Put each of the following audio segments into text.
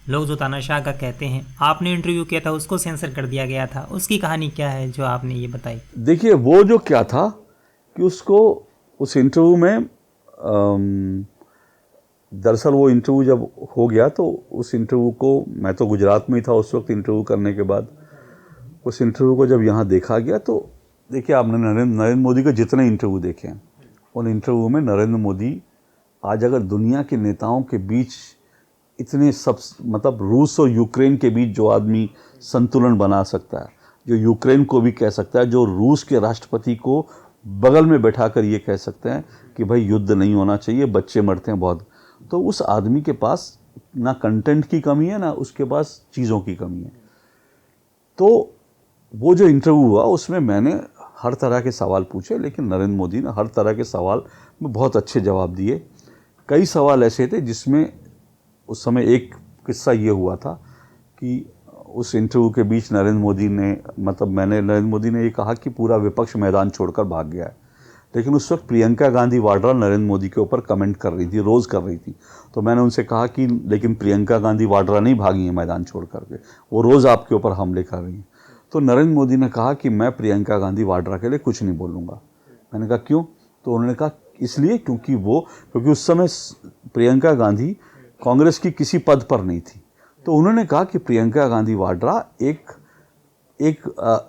लोग जो तानाशाह का कहते हैं, आपने इंटरव्यू किया था उसको सेंसर कर दिया गया था, उसकी कहानी क्या है जो आपने ये बताई? देखिए वो जो क्या था कि उसको उस इंटरव्यू में दरअसल वो इंटरव्यू जब हो गया तो उस इंटरव्यू को, मैं तो गुजरात में ही था उस वक्त इंटरव्यू करने के बाद, उस इंटरव्यू को जब यहाँ देखा गया तो देखिए आपने नरेंद्र मोदी के जितने इंटरव्यू देखे हैं उन इंटरव्यू में नरेंद्र मोदी आज अगर दुनिया के नेताओं के बीच इतने सब, मतलब रूस और यूक्रेन के बीच जो आदमी संतुलन बना सकता है, जो यूक्रेन को भी कह सकता है, जो रूस के राष्ट्रपति को बगल में बैठाकर ये कह सकते हैं कि भाई युद्ध नहीं होना चाहिए, बच्चे मरते हैं बहुत, तो उस आदमी के पास ना कंटेंट की कमी है ना उसके पास चीज़ों की कमी है। तो वो जो इंटरव्यू हुआ उसमें मैंने हर तरह के सवाल पूछे, लेकिन नरेंद्र मोदी ने हर तरह के सवाल में बहुत अच्छे जवाब दिए। कई सवाल ऐसे थे जिसमें उस समय एक किस्सा ये हुआ था कि उस इंटरव्यू के बीच नरेंद्र मोदी ने, मतलब नरेंद्र मोदी ने ये कहा कि पूरा विपक्ष मैदान छोड़कर भाग गया है, लेकिन उस वक्त प्रियंका गांधी वाड्रा नरेंद्र मोदी के ऊपर कमेंट कर रही थी, रोज़ कर रही थी। तो मैंने उनसे कहा कि लेकिन प्रियंका गांधी वाड्रा नहीं भागी हैं मैदान छोड़ करके, वो रोज़ आपके ऊपर हमले कर रही हैं। तो नरेंद्र मोदी ने कहा कि मैं प्रियंका गांधी वाड्रा के लिए कुछ नहीं बोलूँगा। मैंने कहा क्यों? तो उन्होंने कहा इसलिए क्योंकि उस समय प्रियंका गांधी कांग्रेस की किसी पद पर नहीं थी। तो उन्होंने कहा कि प्रियंका गांधी वाड्रा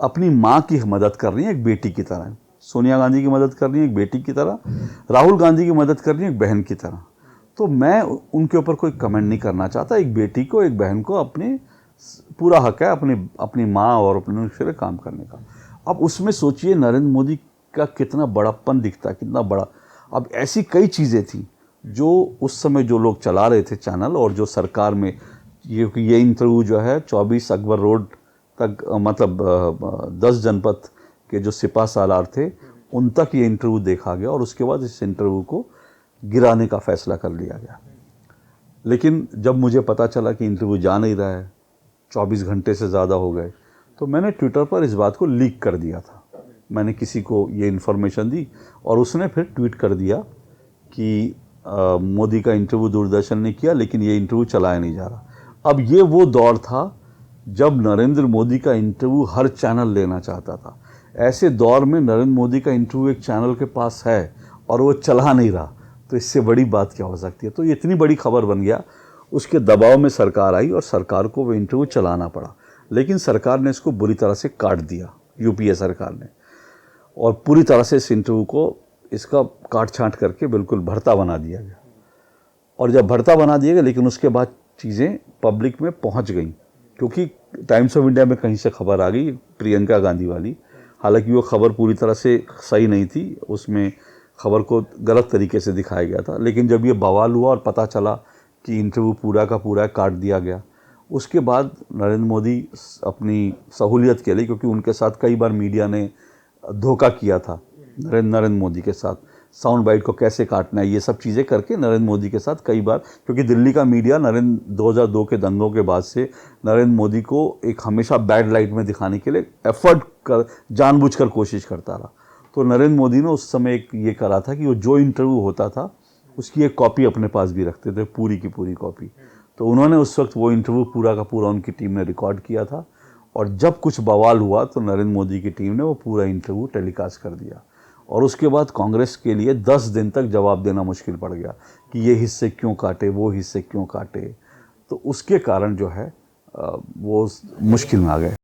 अपनी माँ की मदद कर रही है एक बेटी की तरह, सोनिया गांधी की मदद कर रही है एक बेटी की तरह, राहुल गांधी की मदद कर रही है एक बहन की तरह। तो मैं उनके ऊपर कोई कमेंट नहीं करना चाहता। एक बेटी को, एक बहन को अपने पूरा हक है अपनी माँ और अपने से काम करने का। अब उसमें सोचिए नरेंद्र मोदी का कितना बड़प्पन दिखता है, कितना बड़ा। अब ऐसी कई चीज़ें थी जो उस समय जो लोग चला रहे थे चैनल और जो सरकार में, ये इंटरव्यू जो है 24 अकबर रोड तक, मतलब 10 जनपद के जो सिपा सालार थे उन तक ये इंटरव्यू देखा गया और उसके बाद इस इंटरव्यू को गिराने का फैसला कर लिया गया। लेकिन जब मुझे पता चला कि इंटरव्यू जा नहीं रहा है, 24 घंटे से ज़्यादा हो गए, तो मैंने ट्विटर पर इस बात को लीक कर दिया था। मैंने किसी को ये इन्फॉर्मेशन दी और उसने फिर ट्वीट कर दिया कि मोदी का इंटरव्यू दूरदर्शन ने किया लेकिन ये इंटरव्यू चलाया नहीं जा रहा। अब ये वो दौर था जब नरेंद्र मोदी का इंटरव्यू हर चैनल लेना चाहता था। ऐसे दौर में नरेंद्र मोदी का इंटरव्यू एक चैनल के पास है और वो चला नहीं रहा, तो इससे बड़ी बात क्या हो सकती है। तो ये इतनी बड़ी खबर बन गया, उसके दबाव में सरकार आई और सरकार को वो इंटरव्यू चलाना पड़ा। लेकिन सरकार ने इसको बुरी तरह से काट दिया, यूपीए सरकार ने, और पूरी तरह से इस इंटरव्यू को इसका काट छांट करके बिल्कुल भरता बना दिया गया। और जब भरता बना दिया गया, लेकिन उसके बाद चीज़ें पब्लिक में पहुंच गई, क्योंकि टाइम्स ऑफ इंडिया में कहीं से खबर आ गई प्रियंका गांधी वाली। हालांकि वो खबर पूरी तरह से सही नहीं थी, उसमें खबर को गलत तरीके से दिखाया गया था। लेकिन जब ये बवाल हुआ और पता चला कि इंटरव्यू पूरा का पूरा काट दिया गया, उसके बाद नरेंद्र मोदी अपनी सहूलियत के लिए, क्योंकि उनके साथ कई बार मीडिया ने धोखा किया था नरेंद्र मोदी के साथ, साउंड बाइट को कैसे काटना है, ये सब चीज़ें करके नरेंद्र मोदी के साथ कई बार, क्योंकि दिल्ली का मीडिया 2002 के दंगों के बाद से नरेंद्र मोदी को एक हमेशा बैड लाइट में दिखाने के लिए जानबूझकर कोशिश करता रहा। तो नरेंद्र मोदी ने उस समय एक ये करा था कि वो जो इंटरव्यू होता था उसकी एक कॉपी अपने पास भी रखते थे, पूरी की पूरी कॉपी। तो उन्होंने उस वक्त वो इंटरव्यू पूरा का पूरा उनकी टीम ने रिकॉर्ड किया था, और जब कुछ बवाल हुआ तो नरेंद्र मोदी की टीम ने वो पूरा इंटरव्यू टेलीकास्ट कर दिया। और उसके बाद कांग्रेस के लिए 10 दिन तक जवाब देना मुश्किल पड़ गया कि ये हिस्से क्यों काटे, वो हिस्से क्यों काटे। तो उसके कारण जो है वो मुश्किल में आ गए।